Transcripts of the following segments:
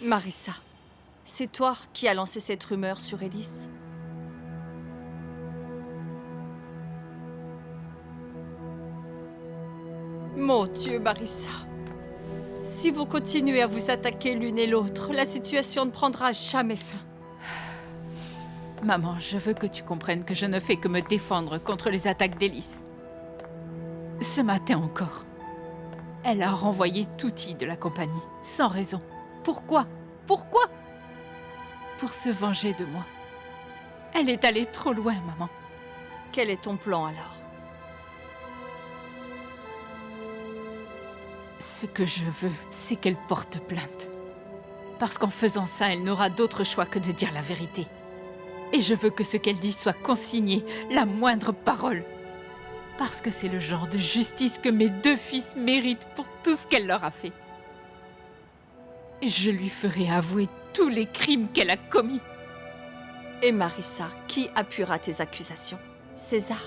Marissa, c'est toi qui as lancé cette rumeur sur Ellis? Mon Dieu, Marissa. Si vous continuez à vous attaquer l'une et l'autre, la situation ne prendra jamais fin. Maman, je veux que tu comprennes que je ne fais que me défendre contre les attaques d'Ellis. Ce matin encore, elle a renvoyé Tutti de la compagnie, sans raison. Pourquoi? Pourquoi? Pour se venger de moi. Elle est allée trop loin, maman. Quel est ton plan alors? Ce que je veux, c'est qu'elle porte plainte. Parce qu'en faisant ça, elle n'aura d'autre choix que de dire la vérité. Et je veux que ce qu'elle dit soit consigné, la moindre parole. Parce que c'est le genre de justice que mes 2 fils méritent pour tout ce qu'elle leur a fait. Et je lui ferai avouer tous les crimes qu'elle a commis. Et Marissa, qui appuiera tes accusations? César,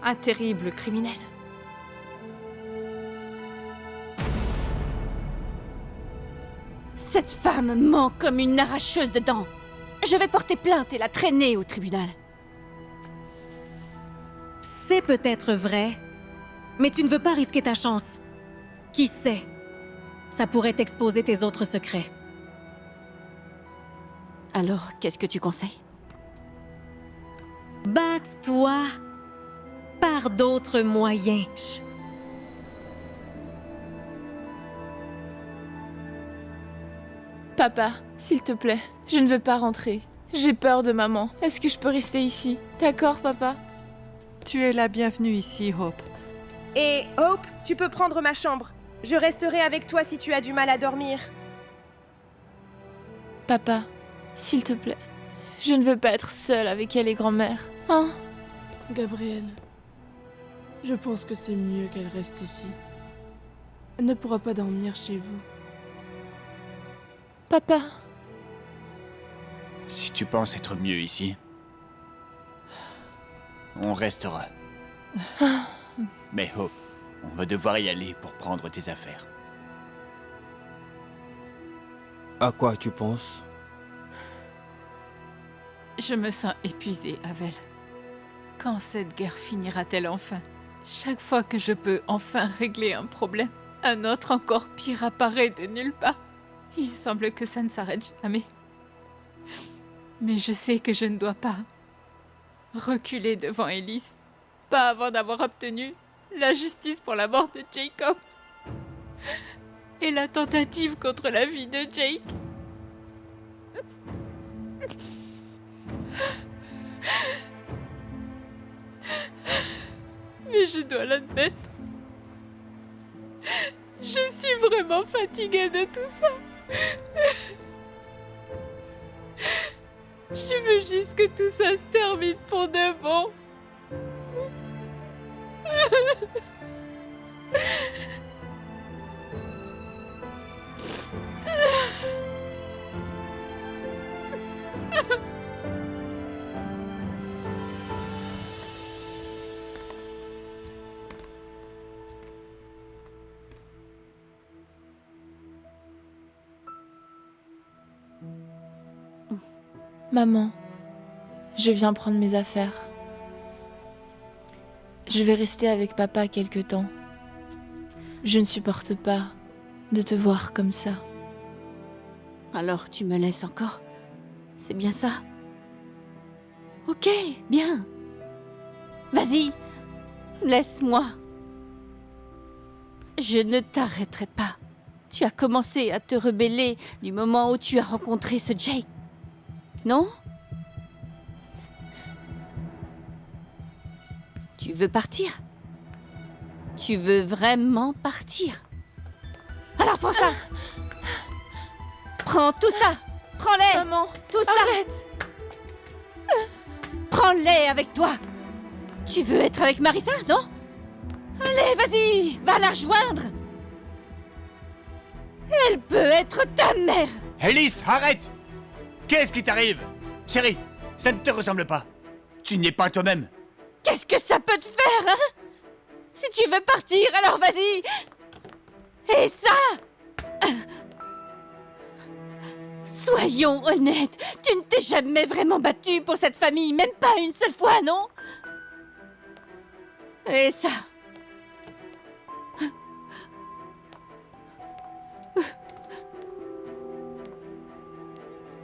un terrible criminel. Cette femme ment comme une arracheuse de dents. Je vais porter plainte et la traîner au tribunal. C'est peut-être vrai, mais tu ne veux pas risquer ta chance. Qui sait? Ça pourrait exposer tes autres secrets. Alors, qu'est-ce que tu conseilles? Batte-toi par d'autres moyens. Papa, s'il te plaît, je ne veux pas rentrer. J'ai peur de maman. Est-ce que je peux rester ici? D'accord, papa? Tu es la bienvenue ici, Hope. Et Hope, tu peux prendre ma chambre. Je resterai avec toi si tu as du mal à dormir. Papa, s'il te plaît, je ne veux pas être seule avec elle et grand-mère. Hein? Gabrielle, je pense que c'est mieux qu'elle reste ici. Elle ne pourra pas dormir chez vous. Papa, Si tu penses être mieux ici, on restera. Mais Hope, on va devoir y aller pour prendre tes affaires. À quoi tu penses? Je me sens épuisée, Avel. Quand cette guerre finira-t-elle enfin? Chaque fois que je peux enfin régler un problème, un autre encore pire apparaît de nulle part. Il semble que ça ne s'arrête jamais. Mais je sais que je ne dois pas reculer devant Ellis. Pas avant d'avoir obtenu la justice pour la mort de Jacob. Et la tentative contre la vie de Jake. Mais je dois l'admettre. Je suis vraiment fatiguée de tout ça. Je veux juste que tout ça se termine pour de bon. maman, je viens prendre mes affaires. Je vais rester avec papa quelque temps. Je ne supporte pas de te voir comme ça. Alors tu me laisses encore? C'est bien ça? Ok, bien. Vas-y, laisse-moi. Je ne t'arrêterai pas. Tu as commencé à te rebeller du moment où tu as rencontré ce Jake. Non? Tu veux partir? Tu veux vraiment partir? Alors prends ça! Prends tout ça! Prends-les! Maman, Tout ça! arrête! Prends-les avec toi! Tu veux être avec Marissa, non? Allez, vas-y! Va la rejoindre! Elle peut être ta mère! Ellis, arrête! Qu'est-ce qui t'arrive? Chérie, ça ne te ressemble pas. Tu n'es pas toi-même. Qu'est-ce que ça peut te faire, hein? Si tu veux partir, alors vas-y! Et ça! Soyons honnêtes, tu ne t'es jamais vraiment battue pour cette famille, même pas une seule fois, non? Et ça...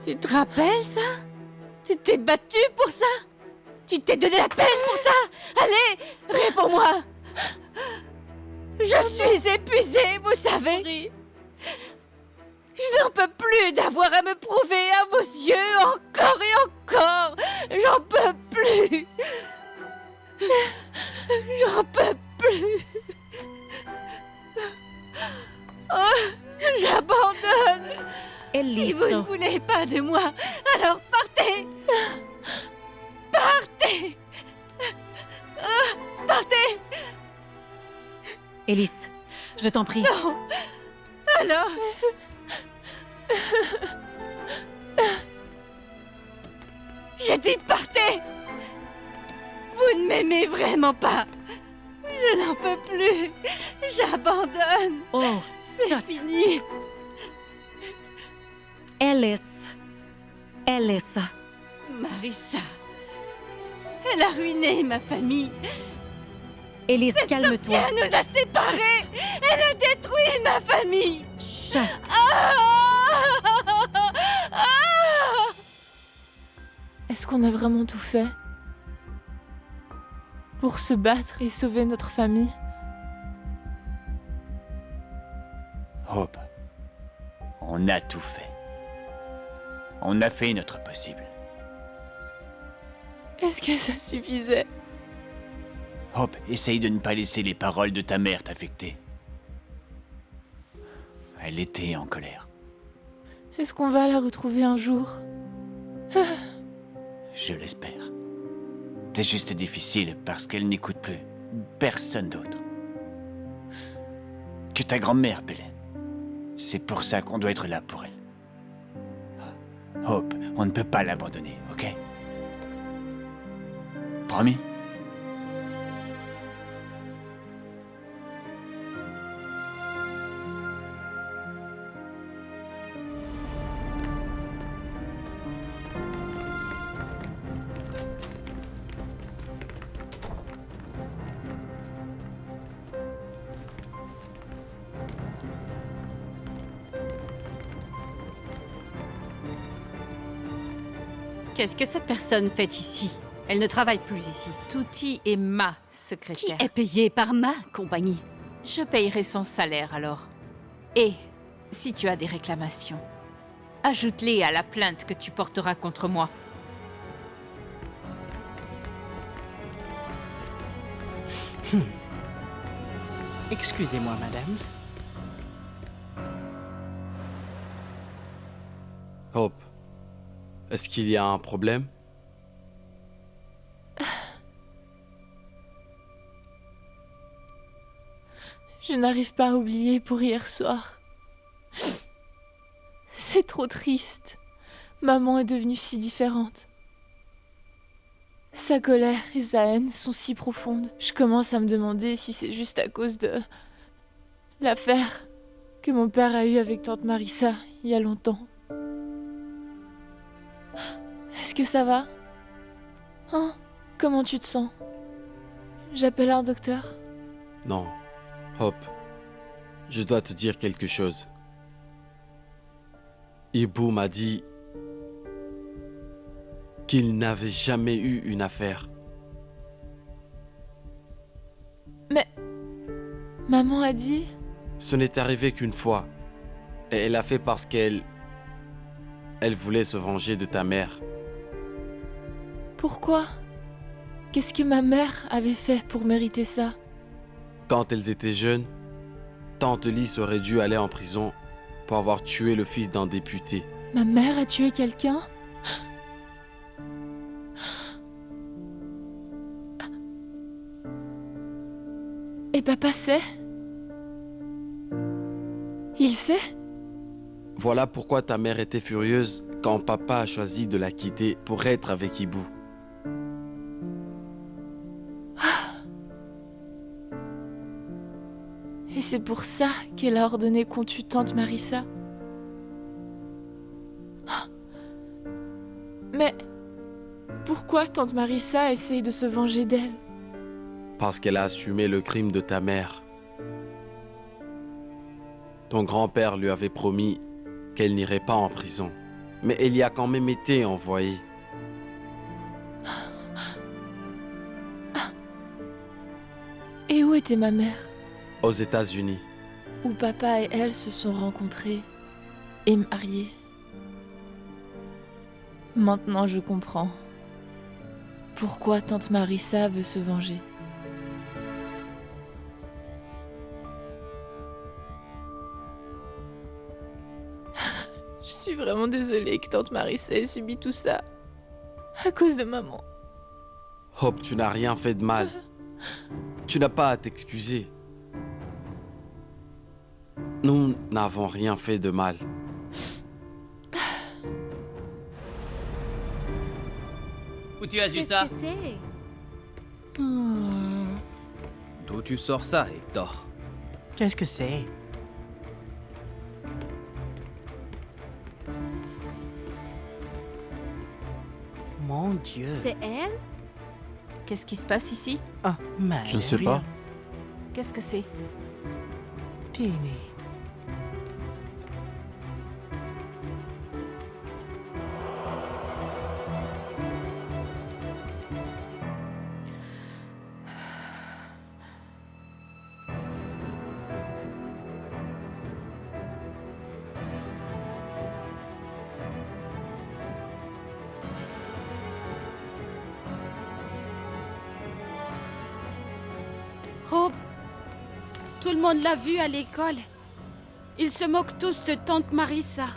Tu te rappelles ça? Tu t'es battue pour ça? Tu t'es donné la peine pour ça? Allez, réponds-moi! Je suis épuisée, vous savez! Je n'en peux plus d'avoir à me prouver à vos yeux encore et encore! J'en peux plus! J'en peux plus! Oh, j'abandonne! Elisa. Si vous ne voulez pas de moi, alors partez! Partez! Partez! Elise, je t'en prie. Non! Alors... J'ai dit partez! Vous ne m'aimez vraiment pas! Je n'en peux plus! J'abandonne! Oh, C'est Chut. fini! Elise. Elisa. Marissa... Elle a ruiné ma famille! Elise, Cette calme-toi. sorcière nous a séparés! Elle a détruit ma famille! Chut. Est-ce qu'on a vraiment tout fait pour se battre et sauver notre famille? Hope, on a tout fait. On a fait notre possible. Est-ce que ça suffisait? Hope, essaye de ne pas laisser les paroles de ta mère t'affecter. Elle était en colère. Est-ce qu'on va la retrouver un jour? Je l'espère. C'est juste difficile parce qu'elle n'écoute plus personne d'autre que ta grand-mère, Belen. C'est pour ça qu'on doit être là pour elle. Hope, on ne peut pas l'abandonner, ok? Promis? Qu'est-ce que cette personne fait ici? Elle ne travaille plus ici. Tutti est ma Qui secrétaire. est payé par ma compagnie? Je payerai son salaire alors. Et si tu as des réclamations, ajoute-les à la plainte que tu porteras contre moi. Excusez-moi, madame. Hope, est-ce qu'il y a un problème? Je n'arrive pas à oublier pour hier soir. C'est trop triste. Maman est devenue si différente. Sa colère et sa haine sont si profondes. Je commence à me demander si c'est juste à cause de l'affaire que mon père a eue avec tante Marissa il y a longtemps. Est-ce que ça va? Hein? Comment tu te sens? J'appelle un docteur? Non. Hope, je dois te dire quelque chose. Ibu m'a dit qu'il n'avait jamais eu une affaire. Mais... Maman a dit... Ce n'est arrivé qu'une fois. Et elle l'a fait parce qu'elle voulait se venger de ta mère. Pourquoi? Qu'est-ce que ma mère avait fait pour mériter ça? Quand elles étaient jeunes, Tante Lys aurait dû aller en prison pour avoir tué le fils d'un député. Ma mère a tué quelqu'un? Et papa sait? Il sait? Voilà pourquoi ta mère était furieuse quand papa a choisi de la quitter pour être avec Ibu. Et c'est pour ça qu'elle a ordonné qu'on tue tante Marissa. Pourquoi tante Marissa essaye de se venger d'elle? Parce qu'elle a assumé le crime de ta mère. Ton grand-père lui avait promis qu'elle n'irait pas en prison. Mais elle y a quand même été envoyée. Et où était ma mère? Aux États-Unis. Où papa et elle se sont rencontrés et mariés. Maintenant je comprends. Pourquoi tante Marissa veut se venger. Je suis vraiment désolée que tante Marissa ait subi tout ça. À cause de maman. Hope, tu n'as rien fait de mal. Tu n'as pas à t'excuser. Nous n'avons rien fait de mal. Où tu as vu ça? Qu'est-ce que c'est? D'où tu sors ça, Hector? Qu'est-ce que c'est? Mon Dieu. C'est elle? Qu'est-ce qui se passe ici? Ah, mais Je ne sais rien. pas. Qu'est-ce que c'est? Tini. Hope, tout le monde l'a vu à l'école. Ils se moquent tous de tante Marissa.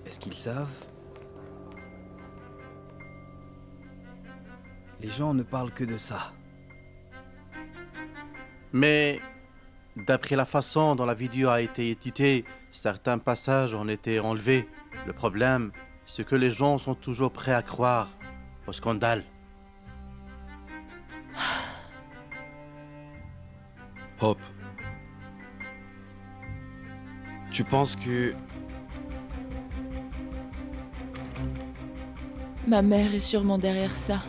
Est-ce qu'ils savent? Les gens ne parlent que de ça. Mais d'après la façon dont la vidéo a été éditée, certains passages ont été enlevés. Le problème, c'est que les gens sont toujours prêts à croire au scandale. Hope. Tu penses que... Ma mère est sûrement derrière ça.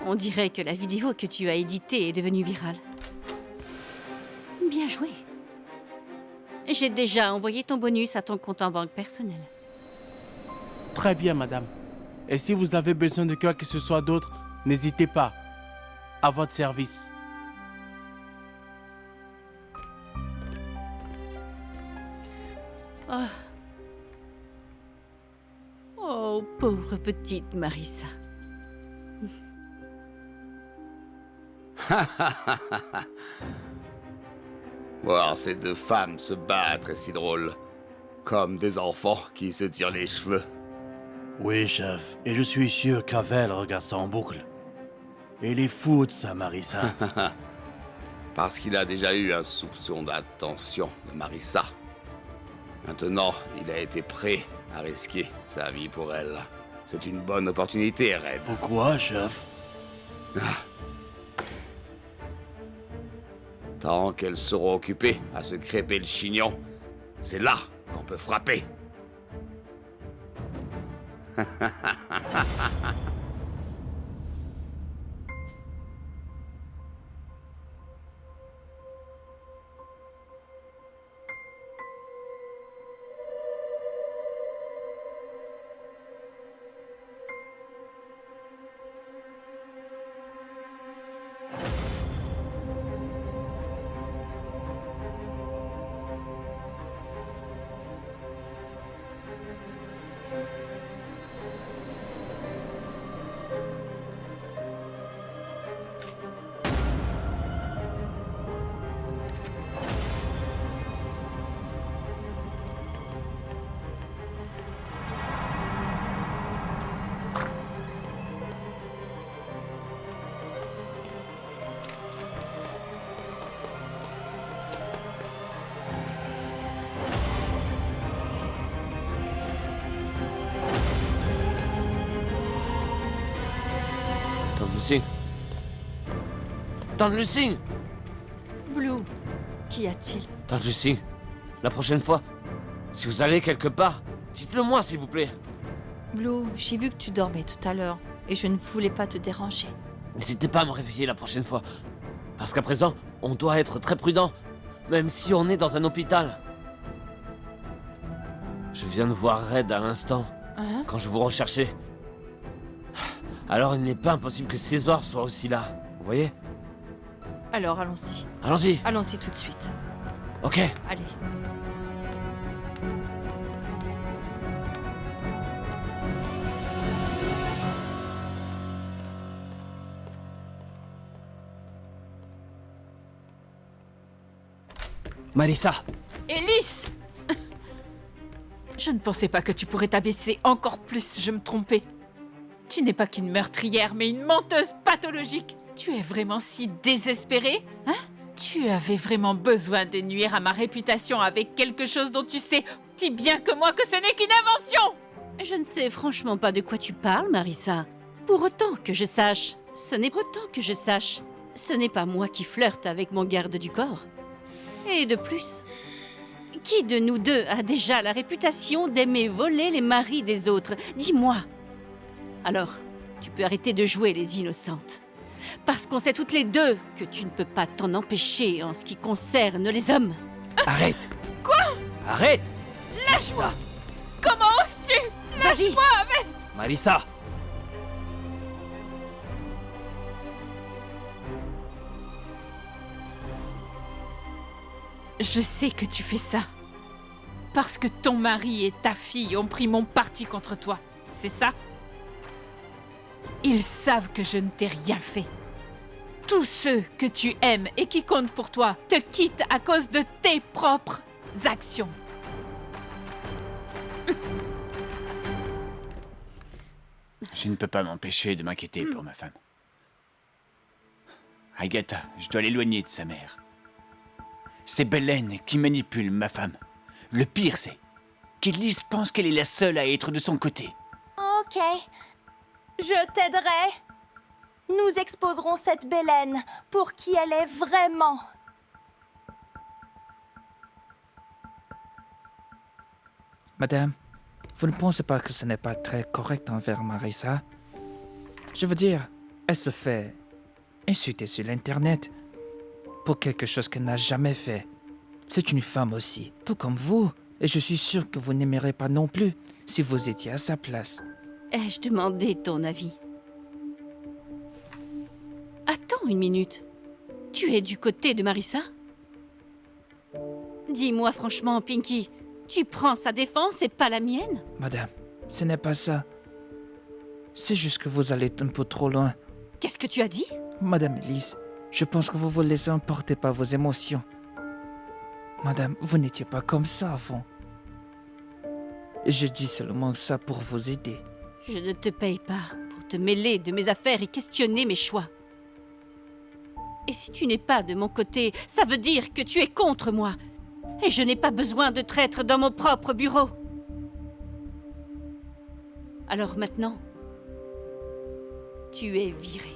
On dirait que la vidéo que tu as éditée est devenue virale. Bien joué. J'ai déjà envoyé ton bonus à ton compte en banque personnel. Très bien, madame. Et si vous avez besoin de quoi que ce soit d'autre, n'hésitez pas. À votre service. Oh, oh pauvre petite Marissa. Voir ces deux femmes se battre est si drôle. Comme des enfants qui se tirent les cheveux. Oui, chef. Et je suis sûr qu'Avel regarde ça en boucle. Il est fou de ça, Marissa. Parce qu'il a déjà eu un soupçon d'attention de Marissa. Maintenant, il a été prêt à risquer sa vie pour elle. C'est une bonne opportunité, Red. Pourquoi, chef? Tant qu'elles seront occupées à se crêper le chignon, c'est là qu'on peut frapper. Tante Lucie. Tante Lucie. Blue, qu'y a-t-il? Tante Lucie, la prochaine fois, si vous allez quelque part, dites-le moi s'il vous plaît. Blue, j'ai vu que tu dormais tout à l'heure et je ne voulais pas te déranger. N'hésitez pas à me réveiller la prochaine fois. Parce qu'à présent, on doit être très prudent, même si on est dans un hôpital. Je viens de voir Red à l'instant, quand je vous recherchais. Alors il n'est pas impossible que César soit aussi là, vous voyez? Alors allons-y. Allons-y. Allons-y tout de suite. Ok. Allez. Marissa! Élise! Je ne pensais pas que tu pourrais t'abaisser encore plus, je me trompais. Tu n'es pas qu'une meurtrière, mais une menteuse pathologique. Tu es vraiment si désespérée, hein? Tu avais vraiment besoin de nuire à ma réputation avec quelque chose dont tu sais si bien que moi que ce n'est qu'une invention! Je ne sais franchement pas de quoi tu parles, Marissa. Pour autant que je sache, ce n'est pas moi qui flirte avec mon garde du corps. Et de plus, qui de nous deux a déjà la réputation d'aimer voler les maris des autres? Dis-moi. Alors, tu peux arrêter de jouer les innocentes. Parce qu'on sait toutes les deux que tu ne peux pas t'en empêcher en ce qui concerne les hommes. Arrête! Quoi? Arrête! Lâche-moi! Comment oses-tu? Lâche-moi, Abel! Marissa! Je sais que tu fais ça. Parce que ton mari et ta fille ont pris mon parti contre toi. C'est ça? Ils savent que je ne t'ai rien fait. Tous ceux que tu aimes et qui comptent pour toi te quittent à cause de tes propres actions. Je ne peux pas m'empêcher de m'inquiéter pour ma femme. Agatha, je dois l'éloigner de sa mère. C'est Belen qui manipule ma femme. Le pire, c'est qu'Élise pense qu'elle est la seule à être de son côté. Ok, je t'aiderai. Nous exposerons cette Belen pour qui elle est vraiment. Madame, vous ne pensez pas que ce n'est pas très correct envers Marissa? Je veux dire, elle se fait insulter sur l'Internet pour quelque chose qu'elle n'a jamais fait. C'est une femme aussi, tout comme vous, et je suis sûr que vous n'aimerez pas non plus si vous étiez à sa place. Ai-je demandé ton avis? Attends une minute. Tu es du côté de Marissa? Dis-moi franchement, Pinky, tu prends sa défense et pas la mienne? Madame, ce n'est pas ça. C'est juste que vous allez un peu trop loin. Qu'est-ce que tu as dit? Madame Elise, je pense que vous vous laissez emporter par vos émotions. Madame, vous n'étiez pas comme ça avant. Je dis seulement ça pour vous aider. Je ne te paye pas pour te mêler de mes affaires et questionner mes choix. Et si tu n'es pas de mon côté, ça veut dire que tu es contre moi. Et je n'ai pas besoin de traîtres dans mon propre bureau. Alors maintenant, tu es viré.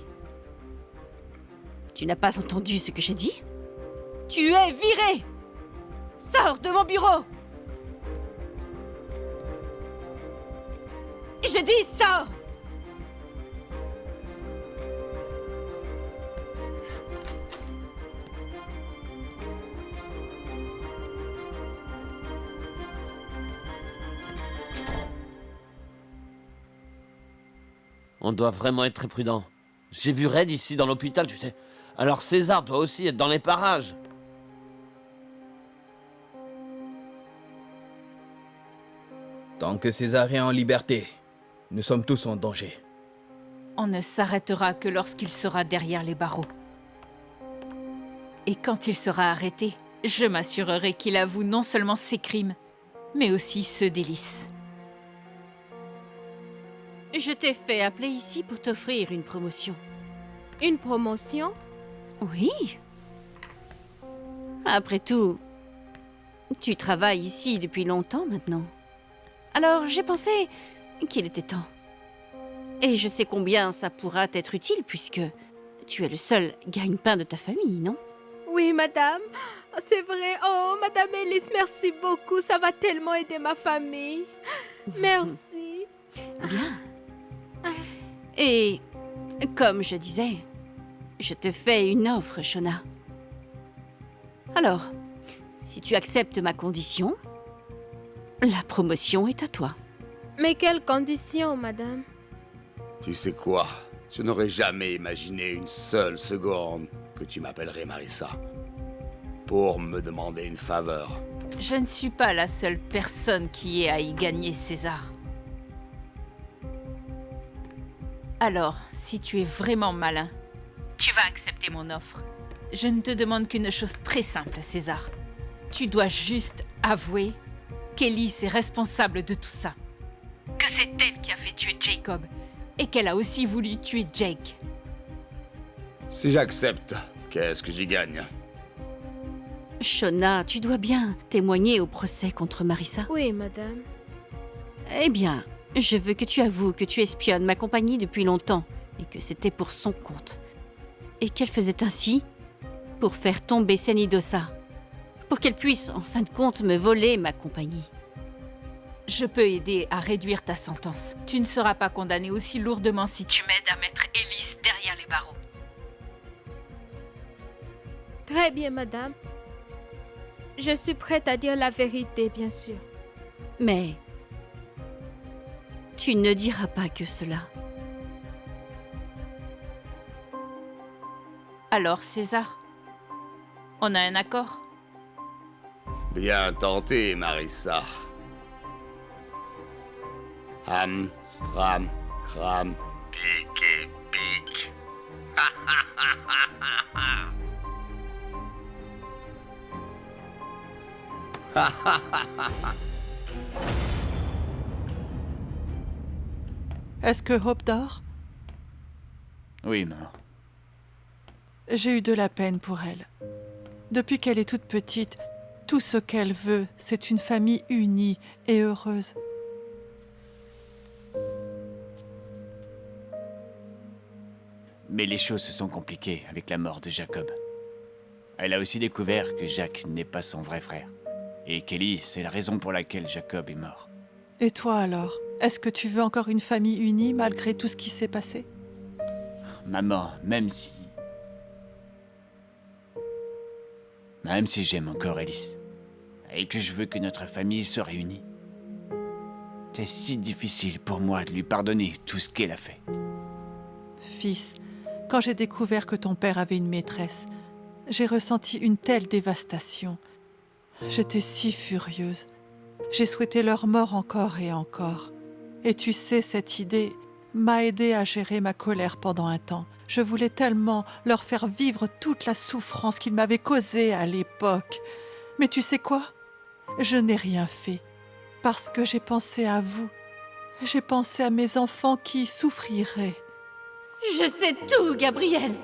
Tu n'as pas entendu ce que j'ai dit? Tu es viré! Sors de mon bureau! Je dis sors! On doit vraiment être très prudent. J'ai vu Red ici dans l'hôpital, tu sais. Alors César doit aussi être dans les parages. Tant que César est en liberté, nous sommes tous en danger. On ne s'arrêtera que lorsqu'il sera derrière les barreaux. Et quand il sera arrêté, je m'assurerai qu'il avoue non seulement ses crimes, mais aussi ceux d'Élise. Je t'ai fait appeler ici pour t'offrir une promotion. Une promotion? Oui. Après tout, tu travailles ici depuis longtemps maintenant. Alors j'ai pensé qu'il était temps. Et je sais combien ça pourra t'être utile puisque tu es le seul gagne-pain de ta famille, non? Oui, madame. C'est vrai. Oh, madame Elise, merci beaucoup. Ça va tellement aider ma famille. Merci. Bien. Et comme je disais, je te fais une offre, Shona. Alors, si tu acceptes ma condition, la promotion est à toi. Mais quelles conditions, madame? Tu sais quoi? Je n'aurais jamais imaginé une seule seconde que tu m'appellerais Marissa. Pour me demander une faveur. Je ne suis pas la seule personne qui ait à y gagner, César. Alors, si tu es vraiment malin, tu vas accepter mon offre. Je ne te demande qu'une chose très simple, César. Tu dois juste avouer qu'Elise est responsable de tout ça. Que c'est elle qui a fait tuer Jacob. Et qu'elle a aussi voulu tuer Jake. Si j'accepte, qu'est-ce que j'y gagne? Shona, tu dois bien témoigner au procès contre Marissa. Oui, madame. Eh bien, je veux que tu avoues que tu espionnes ma compagnie depuis longtemps et que c'était pour son compte. Et qu'elle faisait ainsi pour faire tomber Senidosa, pour qu'elle puisse, en fin de compte, me voler ma compagnie. Je peux aider à réduire ta sentence. Tu ne seras pas condamné aussi lourdement si tu m'aides à mettre Elise derrière les barreaux. Très bien, madame. Je suis prête à dire la vérité, bien sûr. Mais tu ne diras pas que cela. Alors, César, on a un accord? Bien tenté, Marissa. Ham, stram, cram, pique et pique. Est-ce que Hope dort? Oui, maman. J'ai eu de la peine pour elle. Depuis qu'elle est toute petite, tout ce qu'elle veut, c'est une famille unie et heureuse. Mais les choses se sont compliquées avec la mort de Jacob. Elle a aussi découvert que Jacques n'est pas son vrai frère. Et Kelly, c'est la raison pour laquelle Jacob est mort. Et toi alors? Est-ce que tu veux encore une famille unie malgré tout ce qui s'est passé? Maman, même si j'aime encore Alice, et que je veux que notre famille se réunisse, c'est si difficile pour moi de lui pardonner tout ce qu'elle a fait. Fils, quand j'ai découvert que ton père avait une maîtresse, j'ai ressenti une telle dévastation. J'étais si furieuse. J'ai souhaité leur mort encore et encore. Et tu sais, cette idée m'a aidée à gérer ma colère pendant un temps. Je voulais tellement leur faire vivre toute la souffrance qu'ils m'avaient causée à l'époque. Mais tu sais quoi? Je n'ai rien fait. Parce que j'ai pensé à vous. J'ai pensé à mes enfants qui souffriraient. Je sais tout, Gabriel.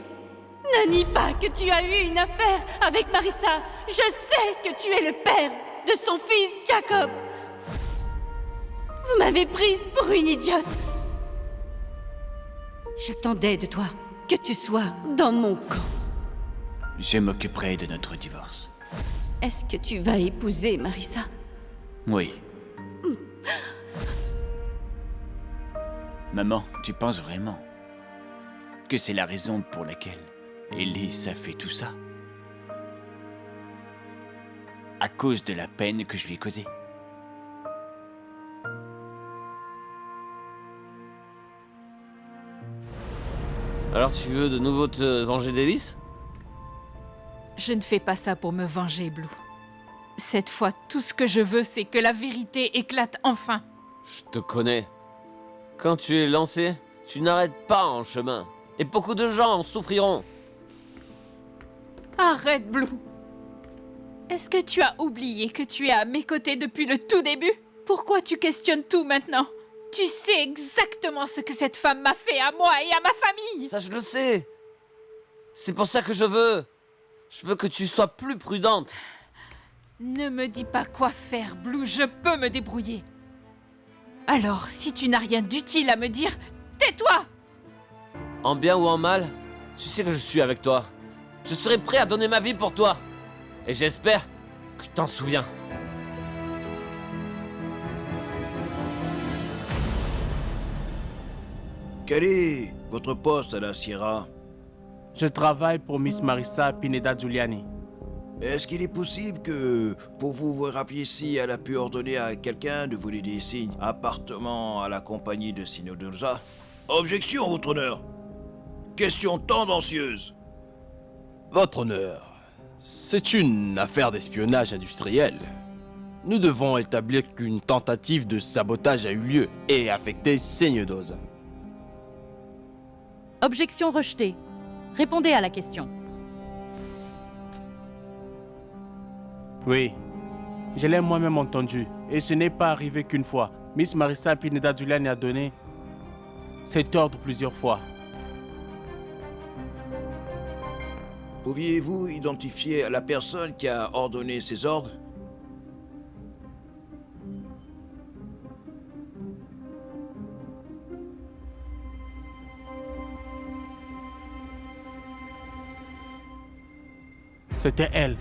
Ne nie pas que tu as eu une affaire avec Marissa. Je sais que tu es le père de son fils Jacob. Vous m'avez prise pour une idiote. J'attendais de toi que tu sois dans mon camp. Je m'occuperai de notre divorce. Est-ce que tu vas épouser Marissa? Oui. Maman, tu penses vraiment que c'est la raison pour laquelle Elise a fait tout ça? À cause de la peine que je lui ai causée? Alors tu veux de nouveau te venger d'Elise? Je ne fais pas ça pour me venger, Blue. Cette fois, tout ce que je veux, c'est que la vérité éclate enfin. Je te connais. Quand tu es lancé, tu n'arrêtes pas en chemin. Et beaucoup de gens en souffriront. Arrête, Blue. Est-ce que tu as oublié que tu es à mes côtés depuis le tout début? Pourquoi tu questionnes tout maintenant? Tu sais exactement ce que cette femme m'a fait à moi et à ma famille. Ça, je le sais. C'est pour ça que je veux que tu sois plus prudente. Ne me dis pas quoi faire, Blue. Je peux me débrouiller. Alors, si tu n'as rien d'utile à me dire, tais-toi! En bien ou en mal, tu sais que je suis avec toi. Je serai prêt à donner ma vie pour toi. Et j'espère que tu t'en souviens. Quel est votre poste à la Sierra? Je travaille pour Miss Marissa Pineda Giuliani. Est-ce qu'il est possible que, pour vous rappeliez si elle a pu ordonner à quelqu'un de voler des signes appartenant à la compagnie de Sinodosa? Objection, votre honneur. Question tendancieuse. Votre honneur, c'est une affaire d'espionnage industriel. Nous devons établir qu'une tentative de sabotage a eu lieu et affecté Sinodosa. Objection rejetée. Répondez à la question. Oui, je l'ai moi-même entendu. Et ce n'est pas arrivé qu'une fois. Miss Marissa Pineda Giuliani a donné cet ordre plusieurs fois. Pouviez-vous identifier la personne qui a ordonné ces ordres? C'était elle.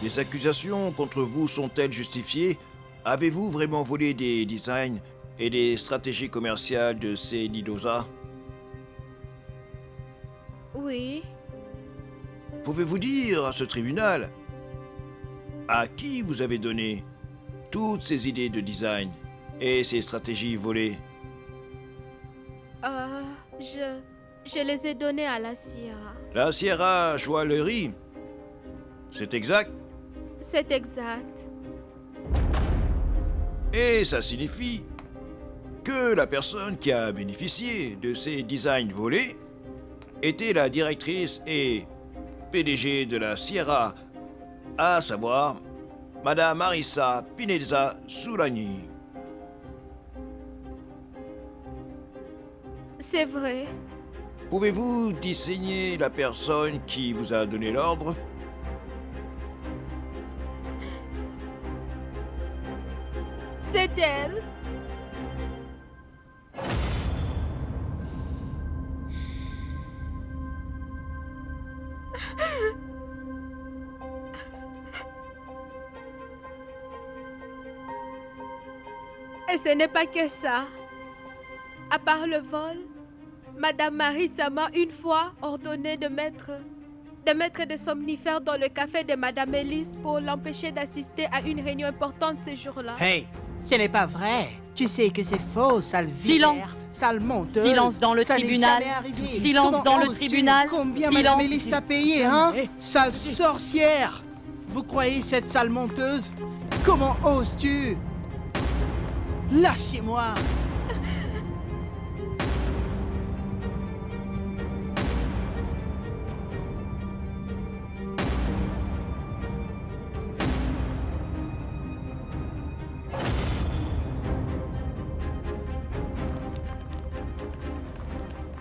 Les accusations contre vous sont-elles justifiées? Avez-vous vraiment volé des designs et des stratégies commerciales de Sinodosa? Oui. Pouvez-vous dire à ce tribunal à qui vous avez donné toutes ces idées de design et ces stratégies volées? Je les ai donnés à la Sierra. La Sierra Joaillerie, c'est exact? C'est exact. Et ça signifie que la personne qui a bénéficié de ces designs volés était la directrice et PDG de la Sierra, à savoir Madame Marissa Pineda Giuliani. C'est vrai. Pouvez-vous désigner la personne qui vous a donné l'ordre? C'est elle. Et ce n'est pas que ça. À part le vol, Madame Marissa m'a une fois ordonné de mettre des somnifères dans le café de Madame Elise pour l'empêcher d'assister à une réunion importante ce jour-là. Hey, ce n'est pas vrai. Tu sais que c'est faux, sale Silence. vipère, sale menteuse. Silence dans le Ça n'est tribunal. jamais arrivé. Silence Comment dans le oses-tu? tribunal. Combien Silence. Madame Elise t'a payé, hein? Sale sorcière. Vous croyez cette sale menteuse? Comment oses-tu? Lâchez-moi.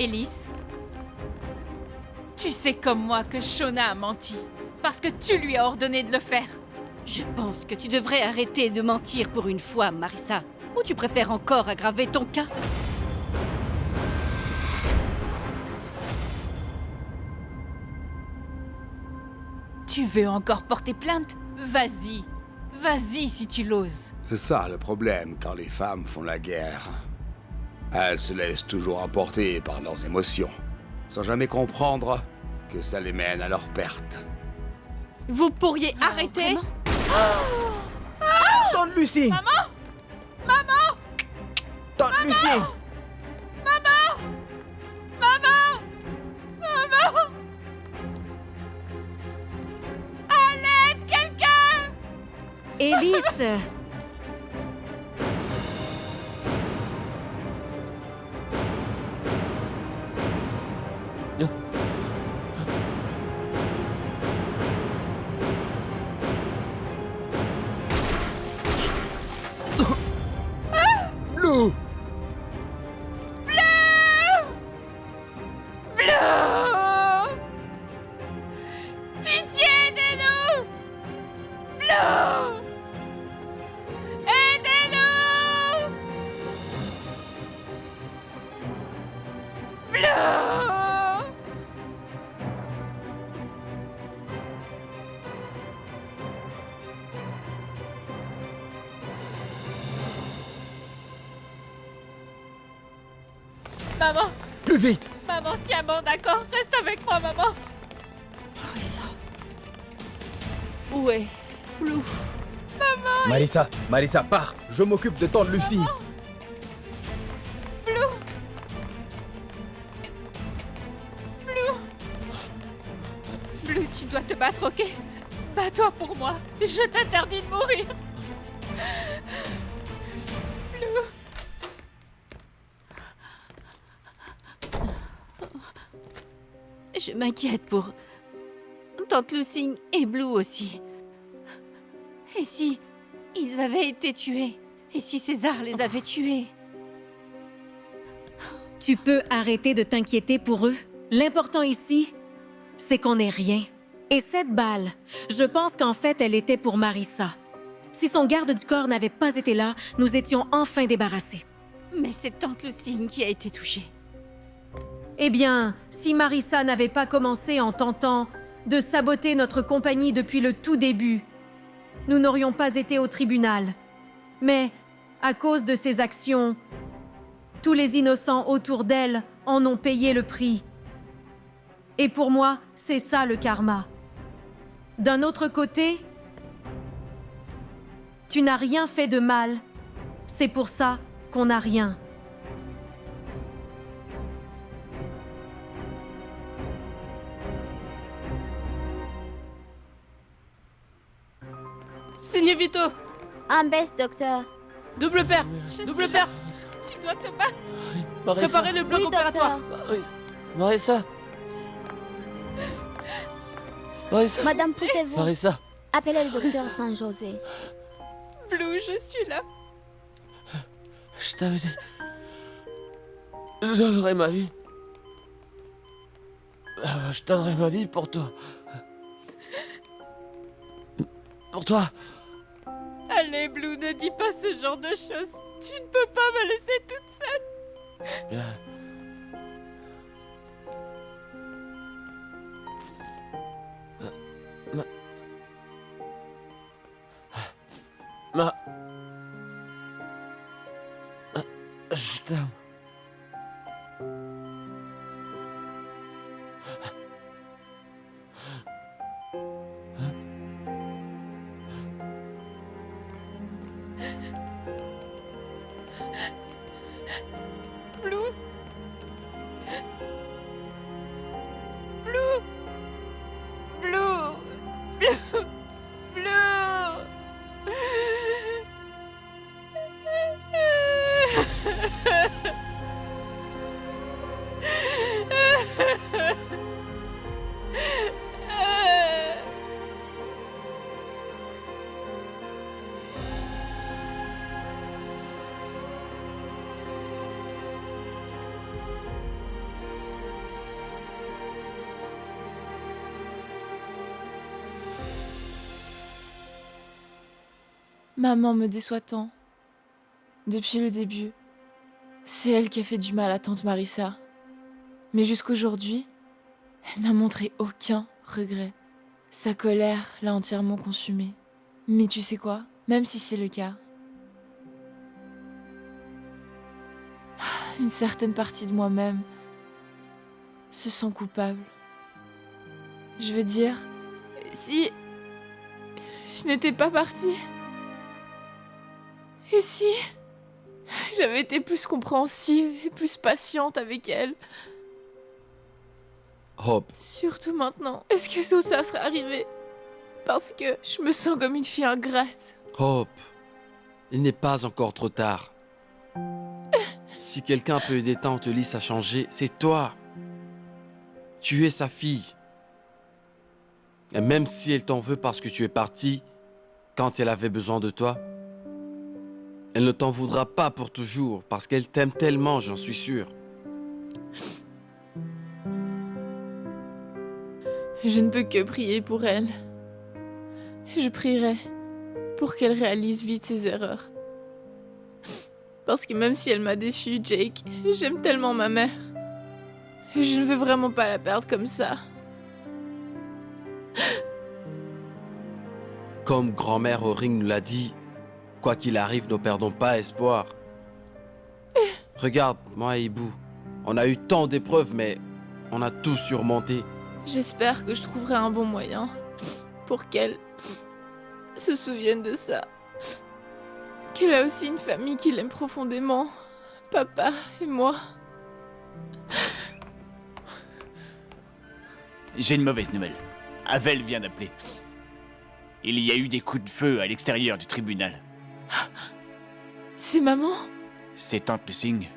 Elise, tu sais comme moi que Shona a menti, parce que tu lui as ordonné de le faire. Je pense que tu devrais arrêter de mentir pour une fois, Marissa. Ou tu préfères encore aggraver ton cas? Tu veux encore porter plainte? Vas-y. Vas-y si tu l'oses. C'est ça le problème quand les femmes font la guerre. Elles se laissent toujours emporter par leurs émotions, sans jamais comprendre que ça les mène à leur perte. Vous pourriez arrêter? Tante Lucie! Maman! Maman! Tante Lucie! Maman! Maman! Maman! À l'aide, quelqu'un! Élise! Blue! Blue! Pitié, aidez-nous! Blue! Aidez-nous! Blue! Maman! Plus vite! Maman, tiens bon, d'accord? Reste avec moi, maman! Marissa. Où est Blue? Maman! Marissa, pars! Je m'occupe de tante Lucie! Blue! Blue! Blue, tu dois te battre, ok? Bats-toi pour moi! Je t'interdis de mourir! Blue! Je m'inquiète pour Tante Lucie et Blue aussi. Et si ils avaient été tués? Et si César les avait tués? Tu peux arrêter de t'inquiéter pour eux. L'important ici, c'est qu'on n'ait rien. Et cette balle, je pense qu'en fait, elle était pour Marissa. Si son garde du corps n'avait pas été là, nous étions enfin débarrassés. Mais c'est Tante Lucie qui a été touchée. Eh bien, si Marissa n'avait pas commencé en tentant de saboter notre compagnie depuis le tout début, nous n'aurions pas été au tribunal. Mais, à cause de ses actions, tous les innocents autour d'elle en ont payé le prix. Et pour moi, c'est ça le karma. D'un autre côté, tu n'as rien fait de mal. C'est pour ça qu'on n'a rien. Signez Vito! Un baisse, docteur. Double perf! Double perf! Tu dois te battre! Marissa. Préparez le bloc Oui, opératoire! Marissa! Marissa! Madame, poussez-vous. Marissa! Appelez le docteur Saint-José. Blue, je suis là. Je t'avais dit... Je donnerai ma vie. Je donnerai ma vie pour toi. Pour toi. Allez, Blue, ne dis pas ce genre de choses. Tu ne peux pas me laisser toute seule. Bien. Je t'aime. Blue. Blue. Blue. Blue. Blue. Maman me déçoit tant. Depuis le début, c'est elle qui a fait du mal à tante Marissa. Mais jusqu'aujourd'hui, elle n'a montré aucun regret. Sa colère l'a entièrement consumée. Mais tu sais quoi? Même si c'est le cas, une certaine partie de moi-même se sent coupable. Je veux dire, si je n'étais pas partie, et si j'avais été plus compréhensive et plus patiente avec elle? Hope. Surtout maintenant, est-ce que tout ça serait arrivé? Parce que je me sens comme une fille ingrate. Hope, il n'est pas encore trop tard. Si quelqu'un peut aider tante Lys à changer, c'est toi. Tu es sa fille. Et même si elle t'en veut parce que tu es parti quand elle avait besoin de toi, elle ne t'en voudra pas pour toujours parce qu'elle t'aime tellement, j'en suis sûr. Je ne peux que prier pour elle. Je prierai pour qu'elle réalise vite ses erreurs. Parce que même si elle m'a déçue, Jake, j'aime tellement ma mère. Je ne veux vraiment pas la perdre comme ça. Comme grand-mère Oring nous l'a dit, quoi qu'il arrive, ne perdons pas espoir. Regarde, moi et Ibu, on a eu tant d'épreuves, mais on a tout surmonté. J'espère que je trouverai un bon moyen pour qu'elle se souvienne de ça. Qu'elle a aussi une famille qui l'aime profondément. Papa et moi. J'ai une mauvaise nouvelle. Avel vient d'appeler. Il y a eu des coups de feu à l'extérieur du tribunal. C'est maman? C'est Tante Lucing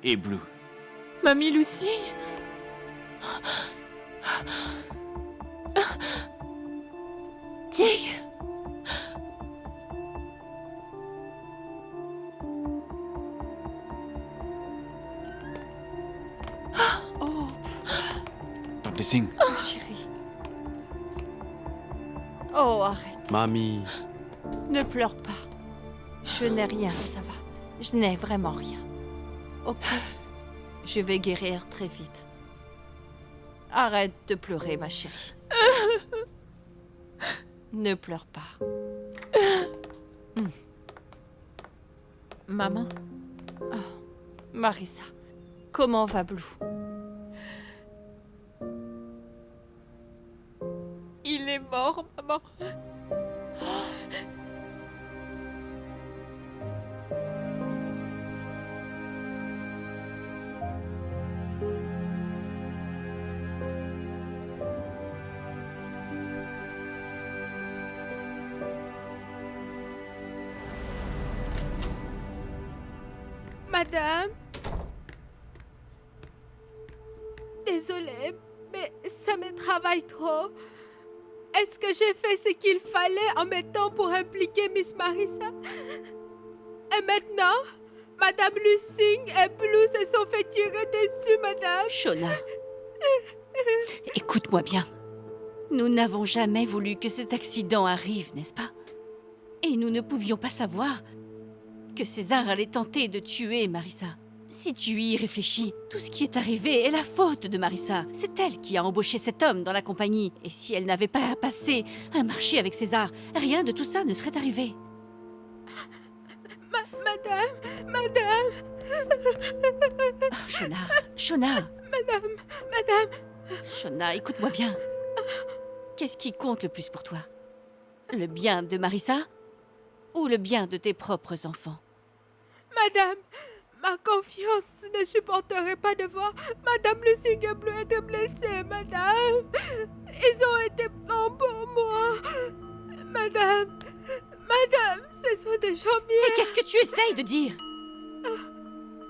et Blue. Mamie Lucy? Jake? Oh, Tante Lucing. chérie. Oh, arrête. Mamie. Ne pleure pas. Je n'ai rien, ça va. Je n'ai vraiment rien. Ok. Je vais guérir très vite. Arrête de pleurer, ma chérie. Ne pleure pas. Maman? Oh, Marissa, comment va Blue? Il est mort, maman. Madame? Désolée, mais ça me travaille trop. Est-ce que j'ai fait ce qu'il fallait en mettant pour impliquer Miss Marissa? Et maintenant, Madame Lucing et Blue se sont fait tirer dessus, madame. Shona, écoute-moi bien. Nous n'avons jamais voulu que cet accident arrive, n'est-ce pas? Et nous ne pouvions pas savoir que César allait tenter de tuer Marissa. Si tu y réfléchis, tout ce qui est arrivé est la faute de Marissa. C'est elle qui a embauché cet homme dans la compagnie. Et si elle n'avait pas passé un marché avec César, rien de tout ça ne serait arrivé. Madame. Oh, Shona. Madame. Shona, écoute-moi bien. Qu'est-ce qui compte le plus pour toi? Le bien de Marissa ou le bien de tes propres enfants? Madame, ma confiance ne supporterait pas de voir Madame Lucing et Blue être blessés, madame. Ils ont été bons pour moi. Madame, ce sont des gens bien. Et qu'est-ce que tu essayes de dire?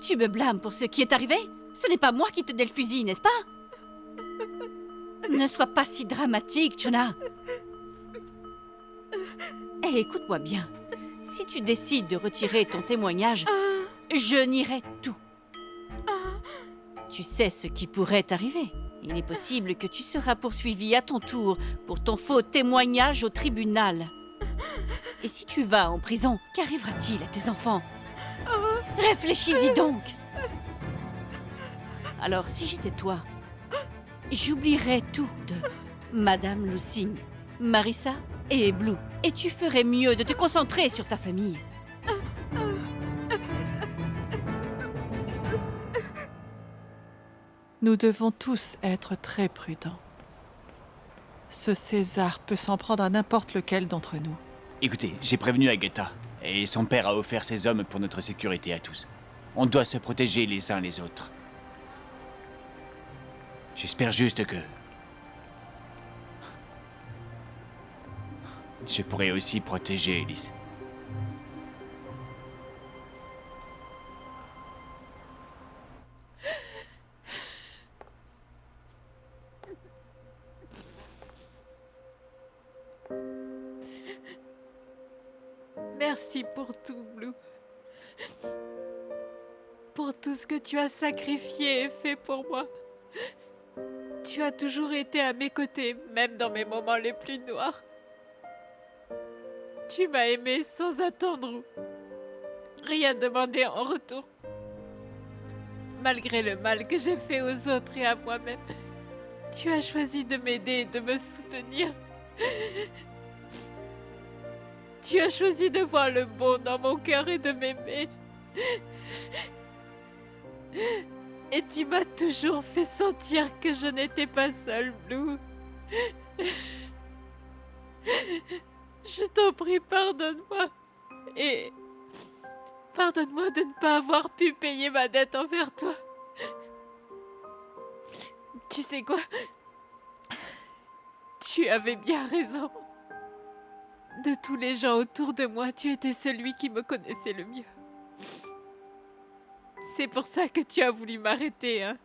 Tu me blâmes pour ce qui est arrivé? Ce n'est pas moi qui te tenais le fusil, n'est-ce pas? Ne sois pas si dramatique, Shona. Et écoute-moi bien. Si tu décides de retirer ton témoignage, je nierai tout. Tu sais ce qui pourrait t'arriver. Il est possible que tu seras poursuivi à ton tour pour ton faux témoignage au tribunal. Et si tu vas en prison, qu'arrivera-t-il à tes enfants? Réfléchis-y donc. Alors, si j'étais toi, j'oublierais tout de Madame Lucing, Marissa et Blue. Et tu ferais mieux de te concentrer sur ta famille. Nous devons tous être très prudents. Ce César peut s'en prendre à n'importe lequel d'entre nous. Écoutez, j'ai prévenu Agatha, et son père a offert ses hommes pour notre sécurité à tous. On doit se protéger les uns les autres. J'espère juste que... je pourrai aussi protéger Elise. Merci pour tout, Blue. Pour tout ce que tu as sacrifié et fait pour moi. Tu as toujours été à mes côtés, même dans mes moments les plus noirs. Tu m'as aimé sans attendre ou rien demander en retour. Malgré le mal que j'ai fait aux autres et à moi-même, tu as choisi de m'aider et de me soutenir. Tu as choisi de voir le bon dans mon cœur et de m'aimer. Et tu m'as toujours fait sentir que je n'étais pas seule, Blue. Je t'en prie, pardonne-moi. Et pardonne-moi de ne pas avoir pu payer ma dette envers toi. Tu sais quoi? Tu avais bien raison. De tous les gens autour de moi, tu étais celui qui me connaissait le mieux. C'est pour ça que tu as voulu m'arrêter, hein?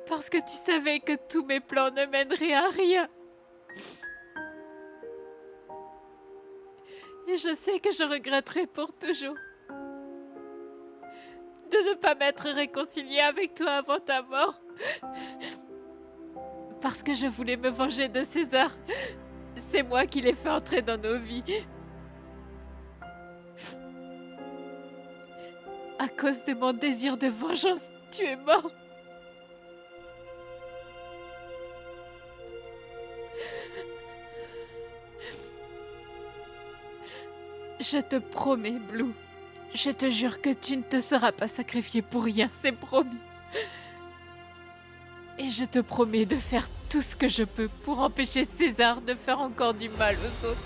Parce que tu savais que tous mes plans ne mèneraient à rien. Et je sais que je regretterai pour toujours de ne pas m'être réconciliée avec toi avant ta mort. Parce que je voulais me venger de César. C'est moi qui l'ai fait entrer dans nos vies. À cause de mon désir de vengeance, tu es mort. Je te promets, Blue. Je te jure que tu ne te seras pas sacrifié pour rien, c'est promis. Et je te promets de faire tout ce que je peux pour empêcher César de faire encore du mal aux autres.